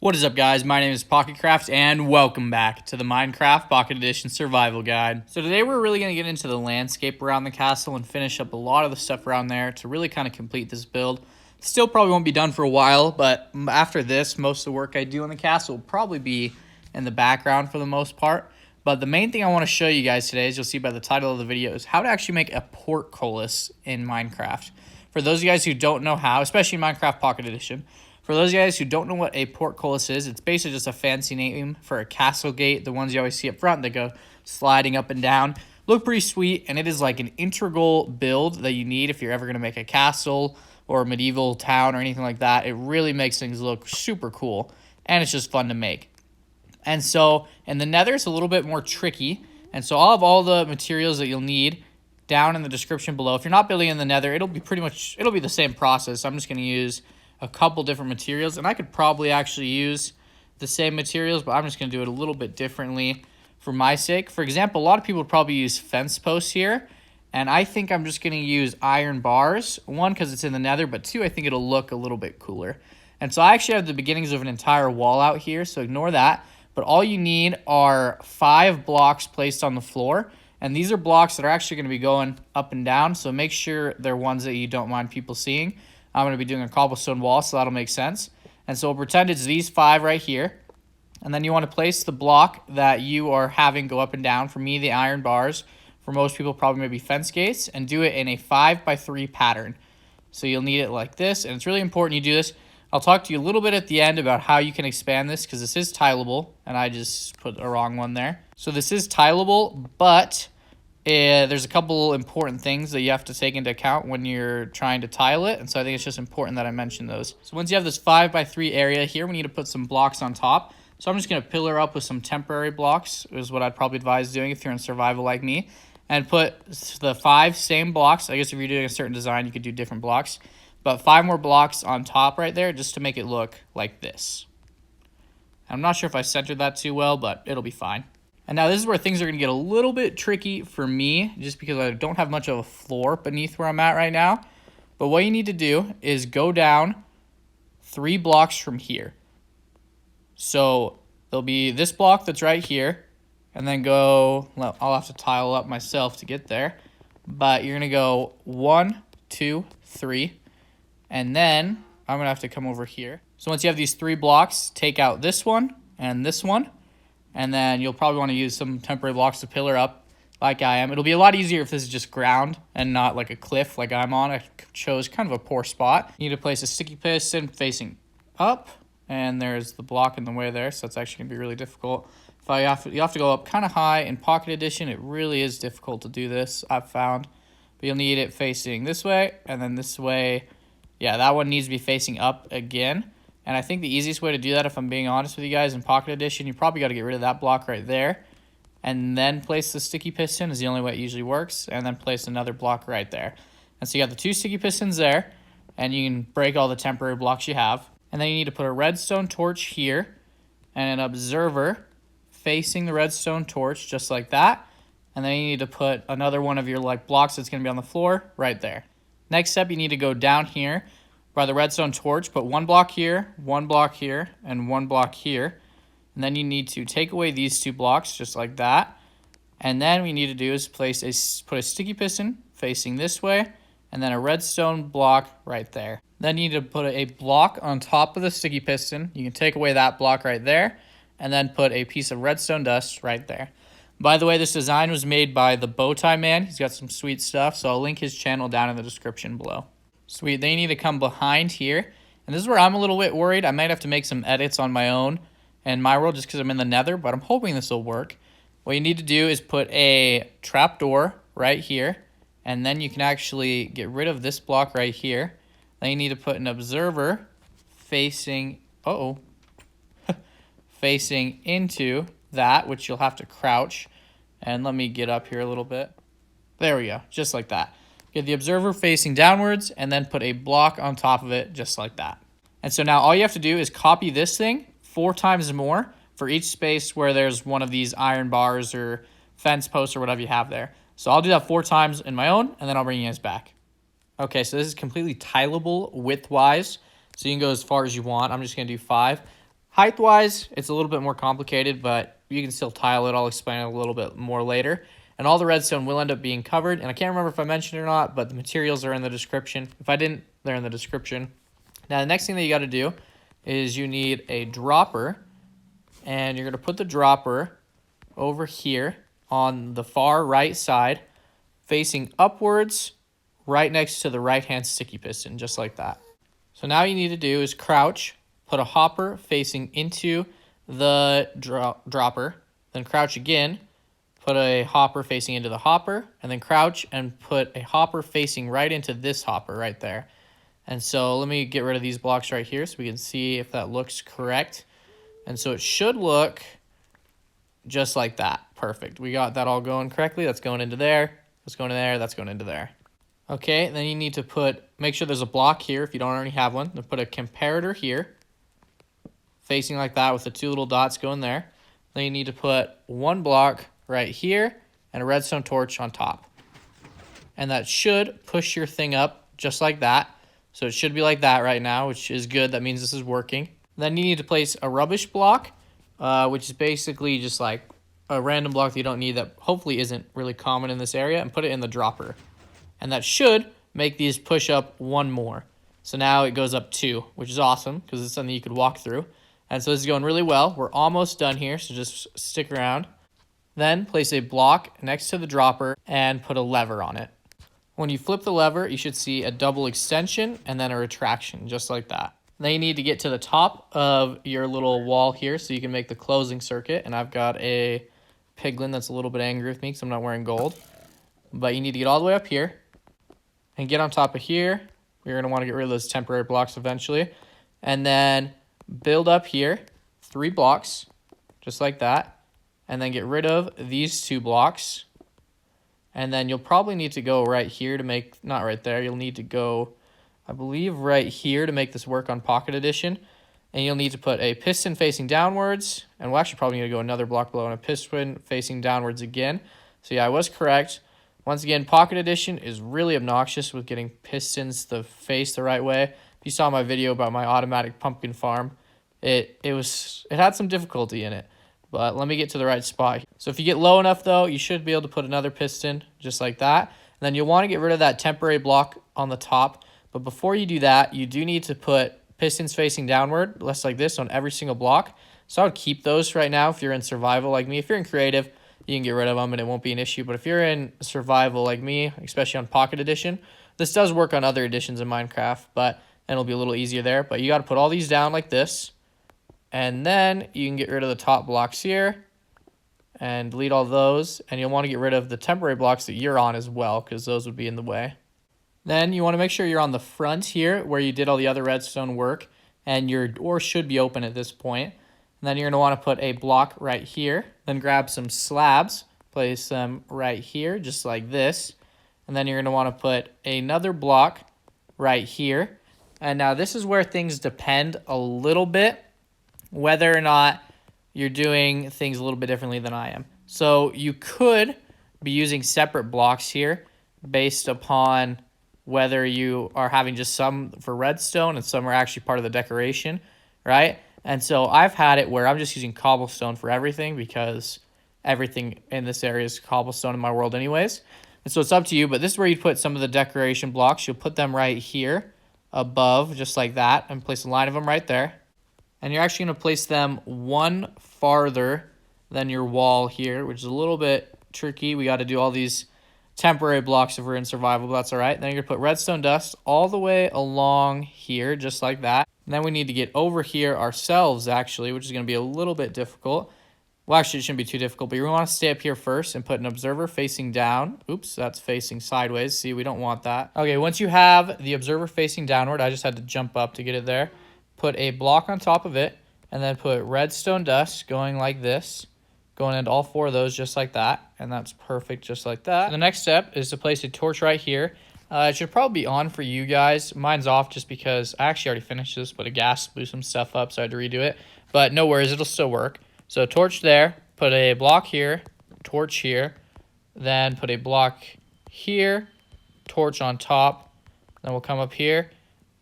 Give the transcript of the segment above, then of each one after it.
What is up, guys? My name is Pocketcraft, and welcome back to the Minecraft Pocket Edition Survival Guide. So today we're really going to get into the landscape around the castle and finish up a lot of the stuff around there to really kind of complete this build. Still probably won't be done for a while, but after this, most of the work I do on the castle will probably be in the background for the most part. But the main thing I want to show you guys today, as you'll see by the title of the video, is how to actually make a portcullis in Minecraft. For those of you guys who don't know how, especially in Minecraft Pocket Edition, for those guys who don't know what a portcullis is, it's basically just a fancy name for a castle gate. The ones you always see up front that go sliding up and down. Look pretty sweet, and it is like an integral build that you need if you're ever going to make a castle or a medieval town or anything like that. It really makes things look super cool, and it's just fun to make. And so in the nether, it's a little bit more tricky. And so I'll have all the materials that you'll need down in the description below. If you're not building in the nether, it'll be the same process. I'm just going to use a couple different materials, and I could probably actually use the same materials, but I'm just going to do it a little bit differently for my sake. For example, a lot of people would probably use fence posts here, and I think I'm just going to use iron bars. One, because it's in the nether, but two, I think it'll look a little bit cooler. And so I actually have the beginnings of an entire wall out here, so ignore that. But all you need are 5 blocks placed on the floor, and these are blocks that are actually going to be going up and down, so make sure they're ones that you don't mind people seeing. I'm going to be doing a cobblestone wall, so that'll make sense. And so we'll pretend it's these 5 right here. And then you want to place the block that you are having go up and down. For me, the iron bars. For most people, probably maybe fence gates. And do it in a 5x3 pattern. So you'll need it like this. And it's really important you do this. I'll talk to you a little bit at the end about how you can expand this, because this is tileable. And I just put a wrong one there. So this is tileable, but there's a couple important things that you have to take into account when you're trying to tile it, and so I think it's just important that I mention those. So once you have this 5x3 area here, we need to put some blocks on top. So I'm just going to pillar up with some temporary blocks, is what I'd probably advise doing if you're in survival like me, and put the 5 same blocks. I guess if you're doing a certain design, you could do different blocks, but 5 more blocks on top right there just to make it look like this. I'm not sure if I centered that too well, but it'll be fine. And now this is where things are going to get a little bit tricky for me, just because I don't have much of a floor beneath where I'm at right now. But what you need to do is go down 3 blocks from here. So there'll be this block that's right here, and then go, well, I'll have to tile up myself to get there. But you're going to go 1, 2, 3, and then I'm going to have to come over here. So once you have these 3 blocks, take out this one and this one. And then you'll probably want to use some temporary blocks to pillar up like I am. It'll be a lot easier if this is just ground and not like a cliff like I'm on. I chose kind of a poor spot. You need to place a sticky piston facing up. And there's the block in the way there, so it's actually going to be really difficult. You have to go up kind of high. In Pocket Edition, it really is difficult to do this, I've found. But you'll need it facing this way and then this way. Yeah, that one needs to be facing up again. And I think the easiest way to do that, if I'm being honest with you guys, in Pocket Edition, you probably got to get rid of that block right there. And then place the sticky piston is the only way it usually works. And then place another block right there. And so you got the 2 sticky pistons there. And you can break all the temporary blocks you have. And then you need to put a redstone torch here. And an observer facing the redstone torch, just like that. And then you need to put another one of your blocks that's going to be on the floor right there. Next step, you need to go down here by the redstone torch, put 1 block here, 1 block here, and 1 block here. And then you need to take away these 2 blocks, just like that. And then what you need to do is put a sticky piston facing this way, and then a redstone block right there. Then you need to put a block on top of the sticky piston. You can take away that block right there, and then put a piece of redstone dust right there. By the way, this design was made by the Bowtie Man. He's got some sweet stuff, so I'll link his channel down in the description below. Sweet. Then you need to come behind here. And this is where I'm a little bit worried. I might have to make some edits on my own in my world just because I'm in the nether, but I'm hoping this will work. What you need to do is put a trapdoor right here, and then you can actually get rid of this block right here. Then you need to put an observer facing, facing into that, which you'll have to crouch. And let me get up here a little bit. There we go, just like that. Get the observer facing downwards, and then put a block on top of it, just like that. And so now all you have to do is copy this thing 4 times more for each space where there's one of these iron bars or fence posts or whatever you have there. So I'll do that 4 times in my own, and then I'll bring you guys back. Okay, so this is completely tileable width-wise, so you can go as far as you want. I'm just going to do 5. Height-wise, it's a little bit more complicated, but you can still tile it. I'll explain it a little bit more later. And all the redstone will end up being covered. And I can't remember if I mentioned it or not, but the materials are in the description. If I didn't, they're in the description. Now, the next thing that you got to do is you need a dropper. And you're going to put the dropper over here on the far right side, facing upwards, right next to the right-hand sticky piston, just like that. So now you need to do is crouch, put a hopper facing into the dropper, then crouch again, put a hopper facing into the hopper, and then crouch and put a hopper facing right into this hopper right there. And so let me get rid of these blocks right here so we can see if that looks correct. And so it should look just like that. Perfect. We got that all going correctly. That's going into there. That's going in there. That's going into there. Okay, then you need to make sure there's a block here if you don't already have one. Then put a comparator here, facing like that with the two little dots going there. Then you need to put one block right here and a redstone torch on top. And that should push your thing up just like that. So it should be like that right now, which is good. That means this is working. Then you need to place a rubbish block, which is basically just like a random block that you don't need that hopefully isn't really common in this area, and put it in the dropper. And that should make these push up one more. So now it goes up 2, which is awesome because it's something you could walk through. And so this is going really well. We're almost done here, so just stick around. Then place a block next to the dropper and put a lever on it. When you flip the lever, you should see a double extension and then a retraction, just like that. Then you need to get to the top of your little wall here so you can make the closing circuit. And I've got a piglin that's a little bit angry with me because I'm not wearing gold. But you need to get all the way up here and get on top of here. You're going to want to get rid of those temporary blocks eventually. And then build up here 3 blocks, just like that. And then get rid of these 2 blocks. And then you'll probably need to go right here to make, not right there, you'll need to go, I believe, right here to make this work on Pocket Edition. And you'll need to put a piston facing downwards. And we'll actually probably need to go another block below and a piston facing downwards again. So yeah, I was correct. Once again, Pocket Edition is really obnoxious with getting pistons to face the right way. If you saw my video about my automatic pumpkin farm, it had some difficulty in it. But let me get to the right spot. So if you get low enough, though, you should be able to put another piston just like that. And then you'll want to get rid of that temporary block on the top. But before you do that, you do need to put pistons facing downward, less like this, on every single block. So I would keep those right now if you're in survival like me. If you're in creative, you can get rid of them and it won't be an issue. But if you're in survival like me, especially on Pocket Edition, this does work on other editions in Minecraft, but it'll be a little easier there. But you got to put all these down like this. And then you can get rid of the top blocks here and delete all those. And you'll want to get rid of the temporary blocks that you're on as well, because those would be in the way. Then you want to make sure you're on the front here where you did all the other redstone work, and your door should be open at this point. And then you're going to want to put a block right here. Then grab some slabs, place them right here, just like this. And then you're going to want to put another block right here. And now this is where things depend a little bit, whether or not you're doing things a little bit differently than I am. So you could be using separate blocks here based upon whether you are having just some for redstone and some are actually part of the decoration, right? And so I've had it where I'm just using cobblestone for everything because everything in this area is cobblestone in my world anyways. And so it's up to you, but this is where you put some of the decoration blocks. You'll put them right here above, just like that, and place a line of them right there. And you're actually going to place them one farther than your wall here, which is a little bit tricky. We got to do all these temporary blocks if we're in survival, but that's all right. Then you're going to put redstone dust all the way along here, just like that. And then we need to get over here ourselves, actually, which is going to be a little bit difficult. Well, actually, it shouldn't be too difficult, but you want to stay up here first and put an observer facing down. Oops, that's facing sideways. See, we don't want that. Okay, once you have the observer facing downward, I just had to jump up to get it there. Put a block on top of it, and then put redstone dust going like this, going into all 4 of those just like that, and that's perfect just like that. The next step is to place a torch right here. It should probably be on for you guys. Mine's off just because I actually already finished this, but a gas blew some stuff up, so I had to redo it. But no worries, it'll still work. So torch there, put a block here, torch here, then put a block here, torch on top, then we'll come up here,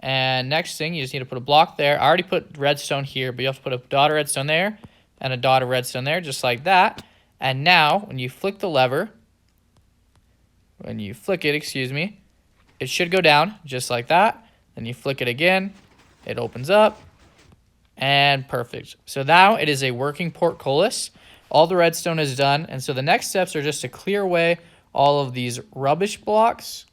And next thing, you just need to put a block there. I already put redstone here, but you have to put a dot of redstone there and a dot of redstone there, just like that. And now, when you flick the lever, excuse me, it should go down just like that. Then you flick it again, it opens up, and perfect. So now it is a working portcullis. All the redstone is done, and so the next steps are just to clear away all of these rubbish blocks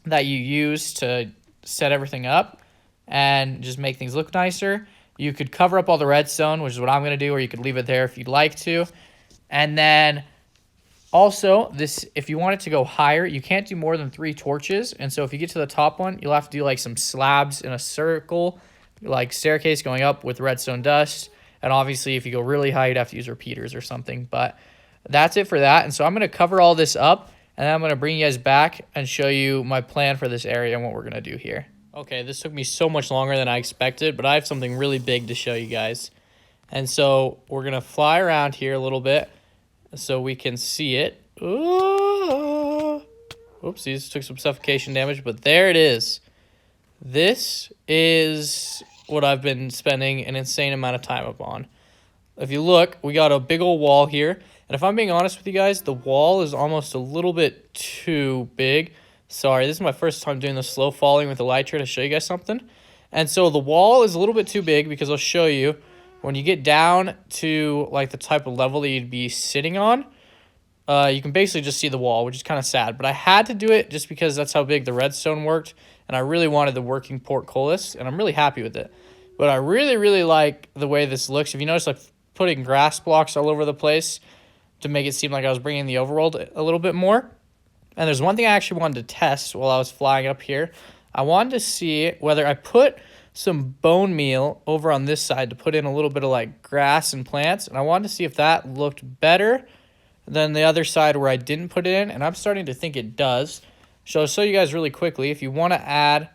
that you use to set everything up and just make things look nicer. You could cover up all the redstone, which is what I'm going to do, or you could leave it there if you'd like to. And then also, this, if you want it to go higher, you can't do more than 3 torches. And so if you get to the top one, you'll have to do like some slabs in a circle, like staircase going up with redstone dust. And obviously, if you go really high, you'd have to use repeaters or something. But that's it for that. And so I'm going to cover all this up, and then I'm going to bring you guys back and show you my plan for this area and what we're going to do here. Okay, this took me so much longer than I expected, but I have something really big to show you guys. And so we're going to fly around here a little bit so we can see it. Ooh. Oopsies, took some suffocation damage, but there it is. This is what I've been spending an insane amount of time upon. If you look, we got a big old wall here. And if I'm being honest with you guys, the wall is almost a little bit too big. Sorry, this is my first time doing the slow falling with the Elytra to show you guys something. And so the wall is a little bit too big because I'll show you when you get down to like the type of level that you'd be sitting on, you can basically just see the wall, which is kind of sad. But I had to do it just because that's how big the redstone worked. And I really wanted the working portcullis, and I'm really happy with it. But I really, really like the way this looks. If you notice, like putting grass blocks all over the place to make it seem like I was bringing the overworld a little bit more. And there's one thing I actually wanted to test while I was flying up here. I wanted to see whether I put some bone meal over on this side to put in a little bit of like grass and plants. And I wanted to see if that looked better than the other side where I didn't put it in. And I'm starting to think it does. So I'll show you guys really quickly. If you want to add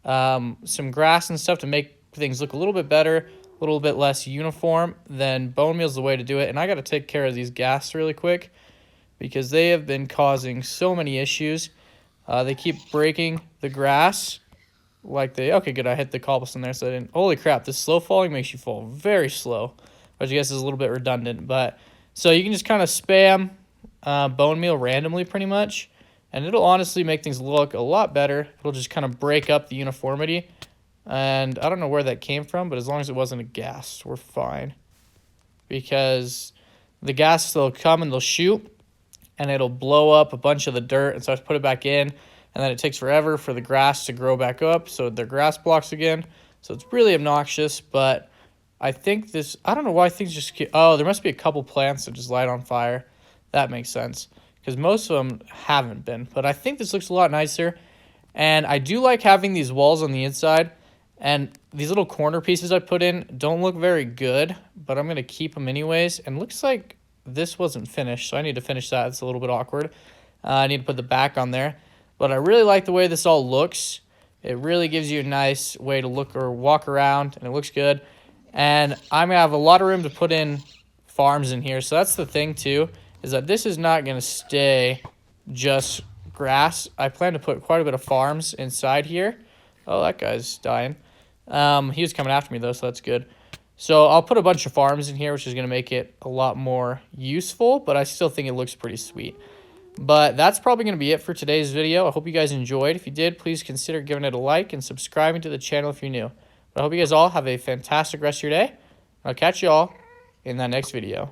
some grass and stuff to make things look a little bit better, a little bit less uniform, then bone meal is the way to do it. And I got to take care of these ghasts really quick because they have been causing so many issues. They keep breaking the grass. Okay, good, I hit the cobblestone there, so I didn't. Holy crap, this slow falling makes you fall very slow, which I guess is a little bit redundant. But so you can just kind of spam bone meal randomly pretty much, and it'll honestly make things look a lot better. It'll just kind of break up the uniformity. And I don't know where that came from, but as long as it wasn't a gas, we're fine. Because the gas, they'll come and they'll shoot, and it'll blow up a bunch of the dirt, and so I have to put it back in. And then it takes forever for the grass to grow back up, so they're grass blocks again. So it's really obnoxious, but I think this, I don't know why things just keep, oh, there must be a couple plants that just light on fire. That makes sense, because most of them haven't been. But I think this looks a lot nicer, and I do like having these walls on the inside, and these little corner pieces I put in don't look very good, but I'm going to keep them anyways. And it looks like this wasn't finished, so I need to finish that. It's a little bit awkward. I need to put the back on there. But I really like the way this all looks. It really gives you a nice way to look or walk around, and it looks good. And I'm going to have a lot of room to put in farms in here. So that's the thing, too, is that this is not going to stay just grass. I plan to put quite a bit of farms inside here. Oh, that guy's dying. He was coming after me, though, so that's good. So I'll put a bunch of farms in here, which is going to make it a lot more useful, but I still think it looks pretty sweet. But that's probably going to be it for today's video. I hope you guys enjoyed. If you did, please consider giving it a like and subscribing to the channel if you're new. But I hope you guys all have a fantastic rest of your day. I'll catch you all in that next video.